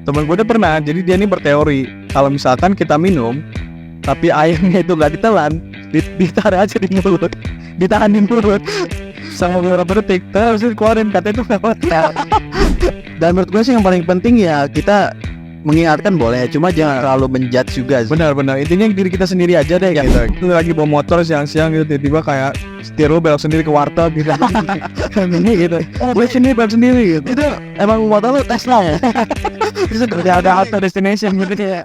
Temen gue udah pernah, jadi dia ini berteori kalau misalkan kita minum tapi airnya itu gak ditelan, ditaruh aja di mulut, ditahanin mulut sama beberapa detik, terus dikeluarin, katanya itu gak apa-apa. Dan menurut gue sih yang paling penting ya kita mengingatkan boleh, cuma jangan terlalu menjudge juga sih. Benar, intinya diri kita sendiri aja deh gitu. Kita lagi bawa motor siang-siang gitu, tiba-tiba kayak setir lu belok sendiri ke warteg gitu. Ini gitu, gue sendiri belok sendiri gitu. Itu emang motor lu Tesla ya? Terus udah ada auto destination gitu ya.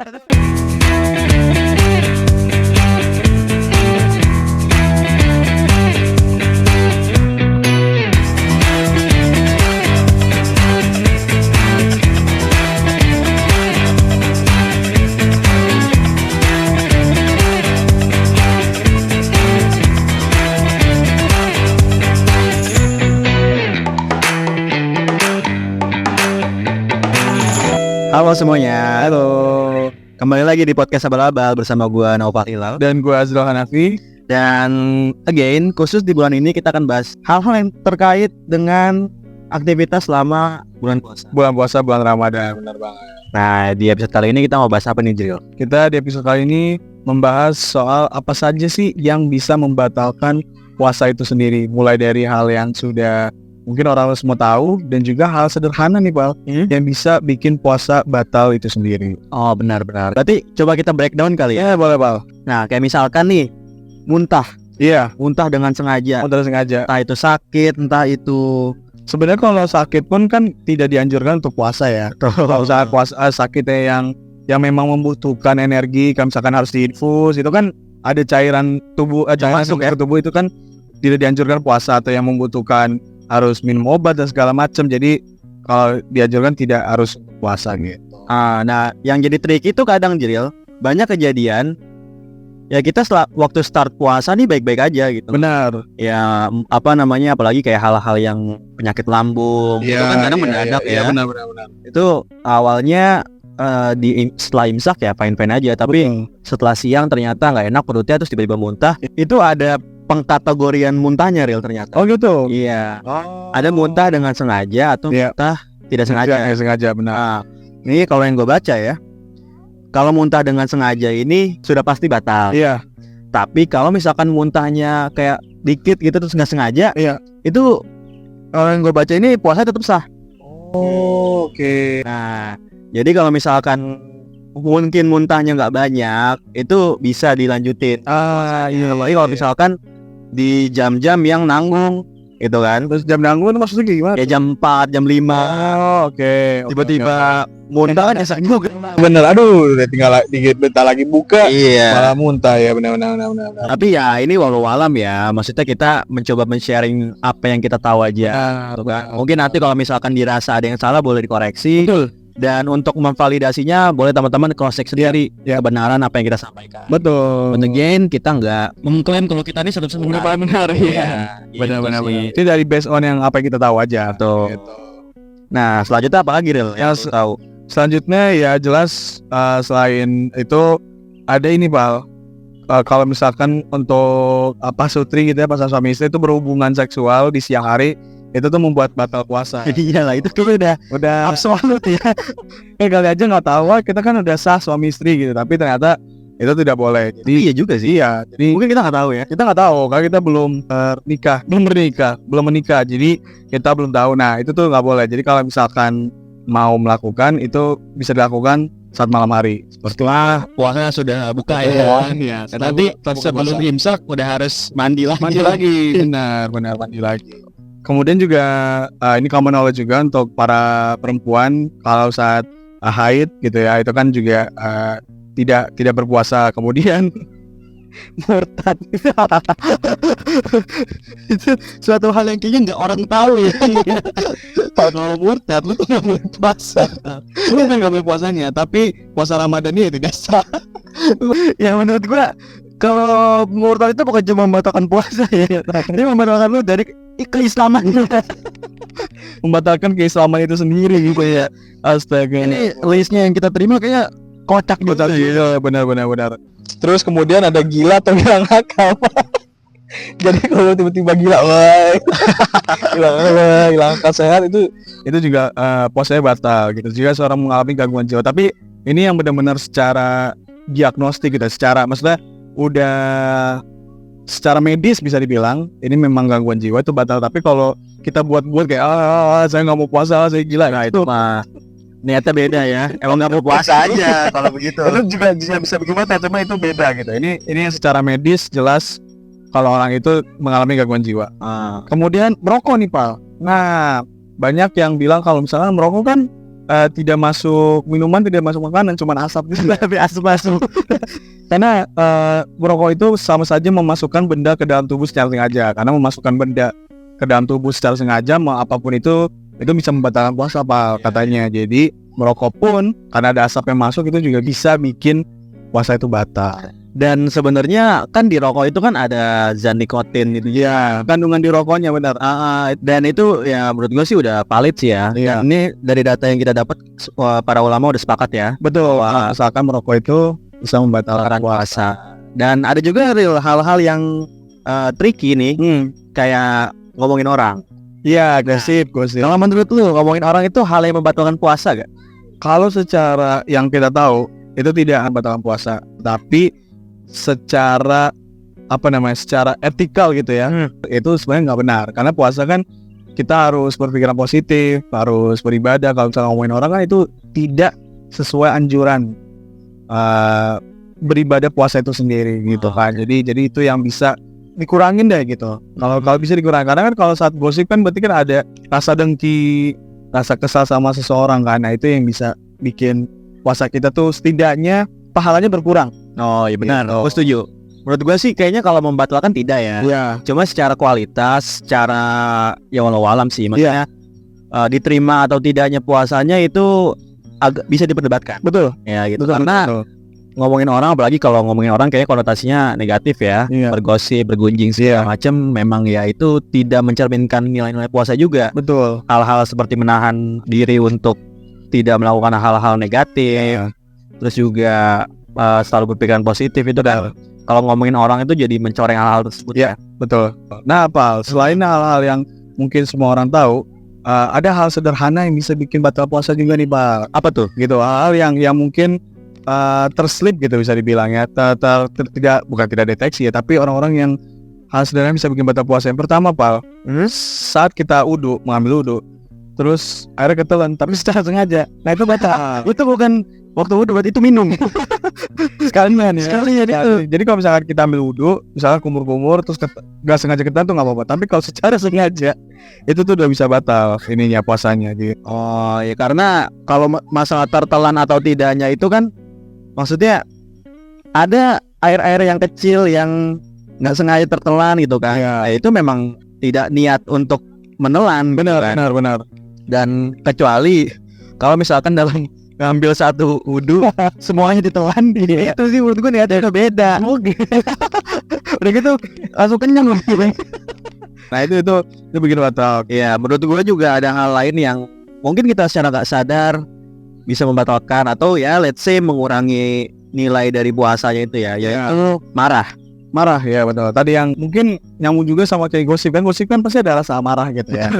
Halo semuanya, Halo, kembali lagi di podcast Abal-Abal bersama gua Naufal Hilal. dan gue Azrul Hanafi. Dan again, khusus di bulan ini kita akan bahas hal-hal yang terkait dengan aktivitas selama bulan puasa. Bulan puasa, bulan Ramadan, benar banget. Nah, di episode kali ini kita mau bahas apa nih, Jril? Kita di episode kali ini membahas soal apa saja sih yang bisa membatalkan puasa itu sendiri. Mulai dari hal yang sudah mungkin orang semua tahu, dan juga hal sederhana nih Pal, yang bisa bikin puasa batal itu sendiri. Oh, benar-benar. Berarti coba kita breakdown kali ya. Ya boleh Pal. Nah, kayak misalkan nih, muntah Iya, muntah dengan sengaja. udah sengaja. Entah itu sakit, entah itu Sebenarnya kalau sakit pun kan tidak dianjurkan untuk puasa ya. Kalau saat puasa sakitnya yang memang membutuhkan energi, kalau misalkan harus diinfus, itu kan ada cairan tubuh cairan masuk ke tubuh, itu kan tidak dianjurkan puasa, atau yang membutuhkan harus minum obat dan segala macam. Jadi kalau dianjurkan tidak harus puasa gitu. nah, yang jadi trik itu kadang, Jril, banyak kejadian ya kita waktu start puasa nih baik-baik aja gitu. Benar. Ya apa namanya, apalagi kayak hal-hal yang penyakit lambung itu kan kadang mendadak ya. Benar. Itu awalnya setelah imsak ya fine-fine aja, tapi Betul. setelah siang ternyata nggak enak perutnya, terus tiba-tiba muntah. Itu ada pengkategorian muntahnya, Real, ternyata. Oh gitu. Iya. Oh. Ada muntah dengan sengaja atau Iya. muntah tidak sengaja. Sengaja benar. Nah, ini kalau yang gue baca ya, kalau muntah dengan sengaja ini sudah pasti batal. Iya. Tapi kalau misalkan muntahnya kayak dikit gitu terus nggak sengaja, Iya. itu kalau yang gue baca ini puasa tetap sah. Oh, oke. Nah, jadi kalau misalkan mungkin muntahnya nggak banyak, itu bisa dilanjutin. Iya. Apalagi kalau misalkan di jam-jam yang nanggung, gitu kan. Terus jam nanggung maksudnya gimana? Ya jam 4, jam 5, Oke. tiba-tiba muntah kan esak juga. Bener, aduh, udah tinggal dikit bentar lagi buka, Iya. malah muntah ya, benar. Tapi ya ini walau alam ya, maksudnya kita mencoba men-sharing apa yang kita tahu aja. Mungkin nanti kalau misalkan dirasa ada yang salah boleh dikoreksi. Betul. Dan untuk memvalidasinya boleh teman-teman cross check sendiri Ya. kebenaran apa yang kita sampaikan. Betul. But again, kita nggak mengklaim kalau kita ini 100% Benar, iya. Benar. Gitu sih. Itu dari based on yang apa yang kita tahu aja. Betul. Gitu. Nah, selanjutnya apa lagi, Ril? Yang lu tahu? Selanjutnya ya jelas selain itu ada ini Pal. Kalau misalkan untuk pasutri gitu ya, pasangan suami istri itu berhubungan seksual di siang hari, itu tuh membuat batal puasa. Iya lah, itu tuh udah Absolut ya. Kali aja nggak tahu, kita kan udah sah suami istri gitu, tapi ternyata itu tidak boleh. Jadi iya juga sih. iya, jadi Mungkin kita nggak tahu ya. kita nggak tahu karena kita belum menikah. Jadi kita belum tahu. Nah itu tuh nggak boleh. Jadi kalau misalkan mau melakukan itu bisa dilakukan saat malam hari. Setelah puasa sudah buka Iya. ya. Setelah Nanti buka sebelum puasa. imsak udah harus mandi lagi. Mandi lagi. Benar mandi lagi. Kemudian juga ini common knowledge juga untuk para perempuan, kalau saat haid gitu ya, itu kan juga tidak berpuasa. Kemudian Murtad. Itu suatu hal yang kayaknya nggak orang tahu ya. Kalau murtad lu tuh nggak boleh puasa. Lu kan nggak boleh puasanya, tapi puasa Ramadan ini tidak sah. Ya menurut gua kalau murtad itu bukan cuma membatalkan puasa ya. Ini membatalkan lu dari keislaman. membatalkan keislaman itu sendiri gitu ya. Astaga. Ini listnya yang kita terima kayaknya kocak gitu. Iya, benar. Terus kemudian ada gila atau gila ngakal. Jadi kalau tiba-tiba gila, wah, hilang akal sehat itu juga puasanya batal gitu. Jika seorang mengalami gangguan jiwa, tapi ini yang benar-benar secara diagnostik gitu, secara maksudnya udah secara medis bisa dibilang ini memang gangguan jiwa itu batal. Tapi kalau kita buat-buat kayak saya nggak mau puasa, saya gila, nah itu mah niatnya beda ya. Emang nggak mau puasa aja kalau begitu. itu juga bisa bikin batal, cuma itu beda gitu. Ini yang secara medis jelas kalau orang itu mengalami gangguan jiwa. Kemudian merokok nih, Pal. Nah, banyak yang bilang kalau misalnya merokok kan tidak masuk minuman, tidak masuk makanan, cuma asap gitu. Tapi asap masuk. Karena merokok itu sama saja memasukkan benda ke dalam tubuh secara sengaja. Karena memasukkan benda ke dalam tubuh secara sengaja, mau apapun itu bisa membatalkan puasa, Pak, katanya. Jadi merokok pun karena ada asap yang masuk itu juga bisa bikin puasa itu batal. Dan sebenarnya kan di rokok itu kan ada zat nikotin gitu ya, kandungan di rokoknya benar. Dan itu ya menurut gue sih udah valid sih ya. Iya. Dan ini dari data yang kita dapat para ulama udah sepakat ya. Betul. Misalkan merokok itu bisa membatalkan puasa. Dan ada juga hal-hal yang tricky nih, kayak ngomongin orang. Iya, gosip. Kalau menurut lu ngomongin orang itu hal yang membatalkan puasa gak? Kalau secara yang kita tahu itu tidak membatalkan puasa, tapi secara secara etikal gitu ya, itu sebenarnya nggak benar. Karena puasa kan kita harus berpikiran positif, harus beribadah. Kalau misalnya ngomongin orang kan itu tidak sesuai anjuran beribadah puasa itu sendiri gitu kan. Jadi itu yang bisa dikurangin deh gitu. Kalau bisa dikurangin, karena kan kalau saat gosip kan berarti kan ada rasa dengki, rasa kesal sama seseorang kan. Nah itu yang bisa bikin puasa kita tuh setidaknya pahalanya berkurang. Oh iya benar, Gitu. gue setuju. Menurut gue sih kayaknya kalau membatalkan tidak ya. Iya. Cuma secara kualitas, secara ya walau alam sih, maksudnya diterima atau tidaknya puasanya itu agak bisa diperdebatkan. Betul. Ya gitu. Betul, Karena betul. ngomongin orang, apalagi kalau ngomongin orang kayaknya konotasinya negatif ya. Iya. Bergosip, bergunjing segala macam, memang ya itu tidak mencerminkan nilai-nilai puasa juga. Betul. Hal-hal seperti menahan diri untuk tidak melakukan hal-hal negatif, terus juga selalu berpikiran positif itu kan. Kalau ngomongin orang itu jadi mencoreng hal-hal tersebut ya. Betul. Nah, Pal, selain hal-hal yang mungkin semua orang tahu, ada hal sederhana yang bisa bikin batal puasa juga nih, Pal. Apa tuh? Gitu, hal yang mungkin terslip gitu bisa dibilang ya. Bukan tidak deteksi ya, tapi orang-orang yang hal sederhana bisa bikin batal puasa. Yang pertama, Pal, saat kita mengambil wudu, terus airnya ketelan tapi secara sengaja, nah itu batal. Itu bukan waktu wudu, berarti itu minum. Sekalian ya. Sekalian itu. Jadi kalau misalkan kita ambil wudu, misalkan kumur-kumur terus gak sengaja ketelan tuh nggak apa-apa. Tapi kalau secara sengaja itu tuh udah bisa batal ininya puasanya gitu. Oh ya, karena kalau masalah tertelan atau tidaknya itu kan maksudnya ada air-air yang kecil yang nggak sengaja tertelan gitu kan. Iya. Nah, itu memang tidak niat untuk menelan. Benar. Dan kecuali kalau misalkan dalam ngambil satu wudu semuanya ditelan, itu sih menurut gue niatnya beda. Udah gitu langsung kenyang. Nah itu bikin batal. Ya menurut gue juga ada hal lain yang mungkin kita secara gak sadar bisa membatalkan atau ya let's say mengurangi nilai dari puasanya itu ya. Itu marah ya, betul. Tadi yang mungkin nyambung juga sama kayak gosip kan pasti ada rasa marah gitu ya.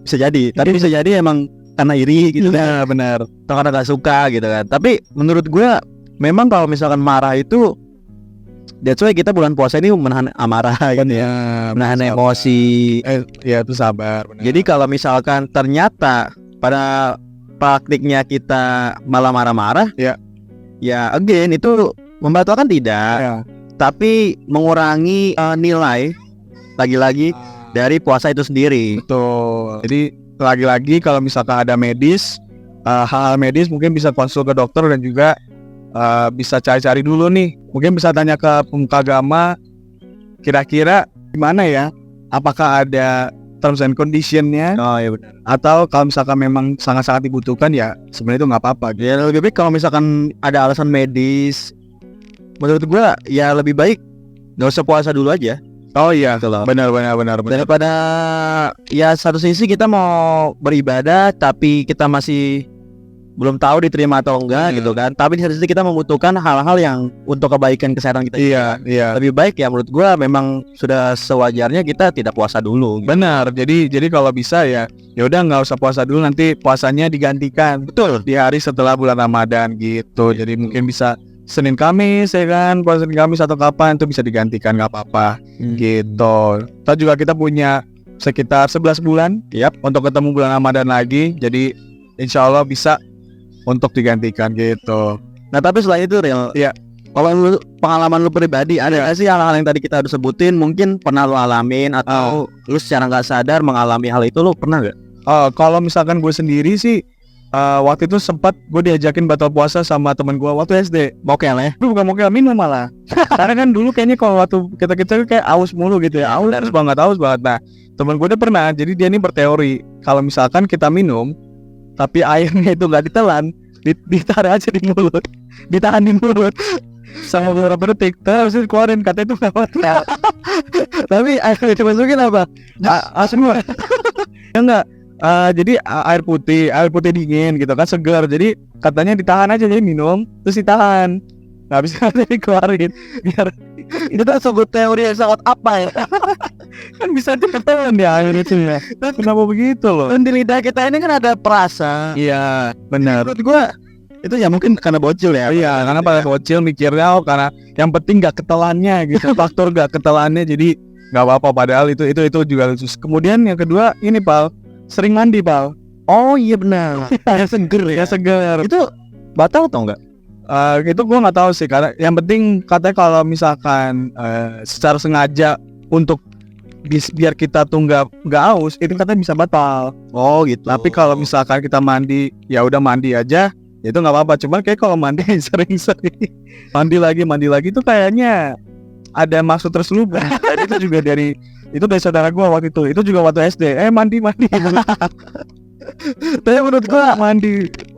Bisa jadi, tapi bisa jadi emang karena iri gitu kan. Benar. Atau karena gak suka gitu kan. Tapi menurut gue memang kalau misalkan marah itu, that's why kita bulan puasa ini menahan amarah kan ya, menahan emosi. Ya itu sabar. Benar. Jadi kalau misalkan ternyata pada praktiknya kita malah marah-marah, ya again itu membatalkan tidak, tapi mengurangi nilai lagi-lagi dari puasa itu sendiri. Betul. Jadi lagi-lagi kalau misalkan ada medis, hal-hal medis mungkin bisa konsul ke dokter dan juga bisa cari-cari dulu nih. Mungkin bisa tanya ke pemuka agama, kira-kira gimana ya? Apakah ada terms and condition-nya? Oh iya benar. Atau kalau misalkan memang sangat-sangat dibutuhkan ya sebenarnya itu nggak apa-apa. Ya lebih baik kalau misalkan ada alasan medis, menurut gua ya lebih baik nggak usah puasa dulu aja. Oh iya, benar. Daripada ya satu sisi kita mau beribadah tapi kita masih belum tahu diterima atau enggak gitu kan. Tapi di satu sisi kita membutuhkan hal-hal yang untuk kebaikan kesehatan kita. Iya. Lebih baik ya menurut gua memang sudah sewajarnya kita tidak puasa dulu. Gitu. Benar. Jadi kalau bisa ya udah nggak usah puasa dulu, nanti puasanya digantikan. Betul. Di hari setelah bulan Ramadan gitu. Jadi mungkin bisa Senin Kamis ya kan, puasa Senin Kamis atau kapan itu bisa digantikan, nggak apa-apa gitu. Kita punya sekitar 11 bulan untuk ketemu bulan Ramadan lagi. Jadi insya Allah bisa untuk digantikan gitu. Nah tapi selain itu Real, kalau pengalaman lu pribadi ada nggak sih hal-hal yang tadi kita udah sebutin mungkin pernah lu alamin atau lu secara nggak sadar mengalami hal itu, lu pernah nggak? Kalau misalkan gue sendiri sih waktu itu sempat gue diajakin batal puasa sama temen gue waktu SD. Mokel ya? Itu bukan mokel, minum malah. Karena kan dulu kayaknya kalau waktu kita kayak aus mulu gitu ya, aus banget. Nah temen gue udah pernah, jadi dia ini berteori kalau misalkan kita minum tapi airnya itu nggak ditelan, ditaruh aja di mulut, ditahan di mulut sama beberapa detik, terus keluarin, katanya itu nggak apa-apa. Tapi air itu masukin apa? Semua. Ya enggak. Jadi air putih dingin gitu kan, segar. Jadi katanya ditahan aja, jadi minum terus ditahan, nggak bisa dikeluarin biar Itu sebuah teori yang sangat apa ya? kan bisa ditelan ya air itu ya. Kenapa begitu loh? Dan di lidah kita ini kan ada perasa. Iya benar. Menurut gua itu ya mungkin karena bocil ya. Iya, karena pada bocil mikirnya karena yang penting nggak ketelannya gitu. Faktor nggak ketelannya, jadi nggak apa-apa. Padahal itu juga lucu. Kemudian yang kedua ini Pal, sering mandi Pal. Oh iya benar. Ya seger ya seger. Itu batal atau enggak? Itu gue nggak tahu sih, karena yang penting katanya kalau misalkan secara sengaja untuk biar kita tuh nggak haus, itu katanya bisa batal. Oh gitu. Tapi kalau misalkan kita mandi, ya udah mandi aja, ya itu nggak apa-apa. Cuman kayak kalau mandi sering-sering mandi lagi itu kayaknya ada maksud terselubung. Dan itu juga dari saudara gue waktu itu juga waktu SD. Mandi. Tapi menurut gua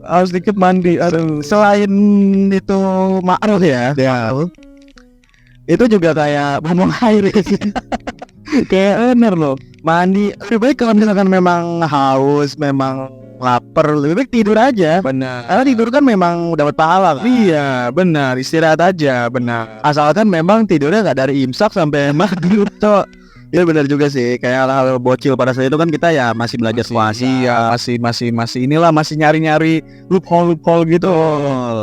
harus dikit mandi. Aduh. Selain itu ma'ruf ya. Itu juga kayak buang air sih. Kayak bener loh. Mandi lebih baik kalau misalkan memang haus, memang lapar, lebih baik tidur aja. Benar. Karena tidur kan memang dapat pahala kan? Iya benar, istirahat aja. Benar. Asalkan memang tidurnya nggak dari imsak sampai maghrib tuh. Iya benar juga sih, kayak hal-hal bocil pada saat itu kan kita ya masih belajar puasa. Iya, masih inilah, masih nyari-nyari loophole gitu.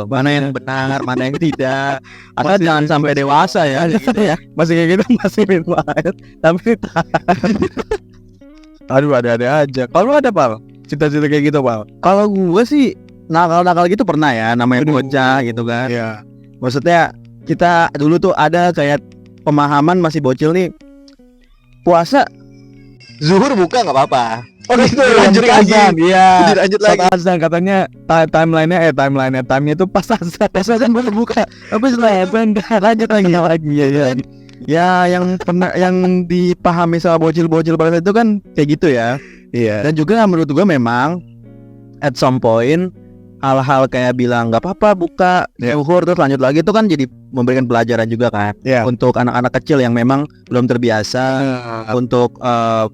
Mana yang benar, mana yang tidak. Asal jangan sampai dewasa ya, gitu ya. Masih kayak gitu, masih minum air tapi aduh, ada aja. Kalau ada Pal, cita-cita kayak gitu Pal? Kalau gue sih nakal-nakal gitu pernah ya, namanya bocah gitu kan. Iya. Maksudnya kita dulu tuh ada kayak pemahaman masih bocil nih, puasa zuhur buka nggak apa-apa. Oh gitu, lanjut lagi. Iya. Dilanjut lagi. Azan katanya timelinenya itu pas azan baru buka. Tapi setelah lanjut lagi ya. Ya yang pernah yang dipahami sama bocil-bocil pada saat itu kan kayak gitu ya. Iya. Dan juga menurut gua memang at some point hal-hal kayak bilang nggak apa-apa buka zuhur terus lanjut lagi itu kan jadi memberikan pelajaran juga kan untuk anak-anak kecil yang memang belum terbiasa untuk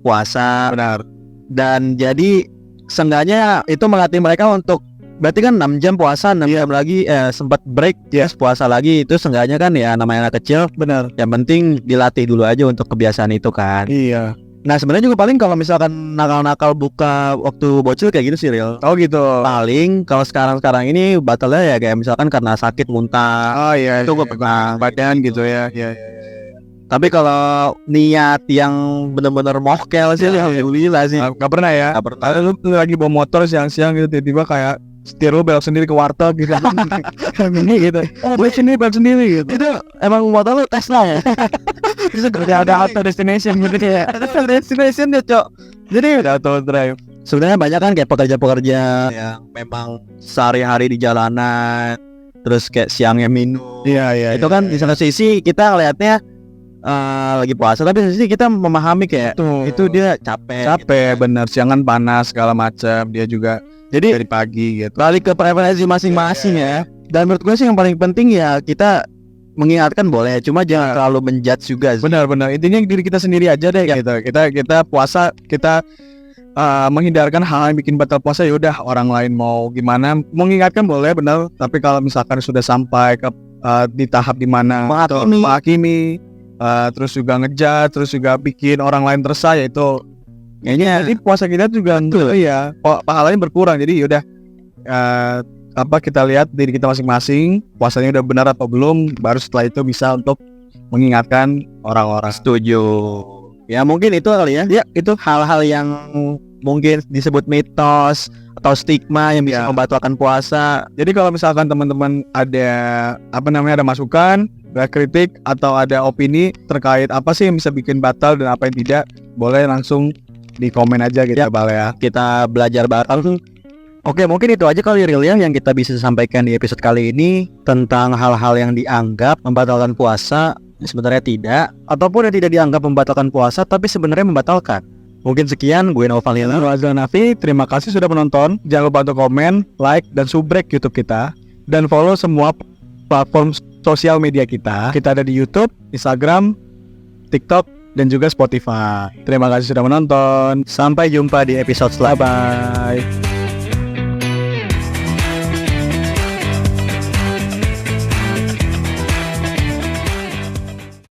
puasa. Benar. Dan jadi seenggaknya itu melatih mereka untuk berarti kan 6 jam puasa, 6 jam lagi sempat break puasa lagi, itu seenggaknya kan ya namanya anak kecil. Benar. Yang penting dilatih dulu aja untuk kebiasaan itu kan. Iya. Nah sebenarnya juga paling kalau misalkan nakal-nakal buka waktu bocil kayak gitu sih Real. Oh gitu. Paling kalau sekarang ini batalnya ya kayak misalkan karena sakit muntah. Oh iya. Itu gue pernah badan gitu ya. Iya. Tapi kalau niat yang benar-benar mokel sih alhamdulillah sih. Gak pernah ya. Gak pernah. Lu lagi bawa motor siang-siang gitu, tiba-tiba kayak setir lu belok sendiri ke warteg gitu. Ini gitu. Gue sini belok sendiri gitu. Itu emang motor lu Tesla ya? Bisa ada auto destination gitu ya. Ada destination ya Cok. Jadi udah auto drive. Sebenarnya banyak kan kayak pekerja-pekerja yang memang sehari-hari di jalanan, terus kayak siangnya minum. Iya. Itu kan di satu sisi kita ngelihatnya lagi puasa, tapi di satu sisi kita memahami kayak itu dia capek gitu. Bener, siangan panas segala macam, dia juga jadi dari pagi gitu. Balik ke preferensi masing-masing ya. Dan menurut gue sih yang paling penting ya kita mengingatkan boleh, cuma jangan terlalu menjudge juga. Benar. Intinya diri kita sendiri aja deh gitu. Kita puasa, kita menghindarkan hal yang bikin batal puasa. Ya udah, orang lain mau gimana, mengingatkan boleh benar, tapi kalau misalkan sudah sampai ke di tahap dimana menghakimi, terus juga ngejat, terus juga bikin orang lain resah, ya itu kayaknya jadi puasa kita juga ya pahalanya berkurang. Jadi yaudah, kita lihat diri kita masing-masing, puasanya udah benar apa belum, baru setelah itu bisa untuk mengingatkan orang-orang. Setuju. Ya mungkin itu kali ya. Ya itu hal-hal yang mungkin disebut mitos atau stigma yang bisa membatalkan puasa. Jadi kalau misalkan teman-teman ada ada masukan, ada kritik atau ada opini terkait apa sih yang bisa bikin batal dan apa yang tidak, boleh langsung di komen aja gitu ya. Kita belajar bareng. Oke, mungkin itu aja kali Ril ya yang kita bisa sampaikan di episode kali ini tentang hal-hal yang dianggap membatalkan puasa, sebenarnya tidak, ataupun yang tidak dianggap membatalkan puasa tapi sebenarnya membatalkan. Mungkin sekian, gue Nova Lila. Terima kasih sudah menonton. Jangan lupa untuk komen, like, dan subrek YouTube kita, dan follow semua platform sosial media kita. Kita ada di YouTube, Instagram, TikTok, dan juga Spotify. Terima kasih sudah menonton. Sampai jumpa di episode selanjutnya. Bye-bye.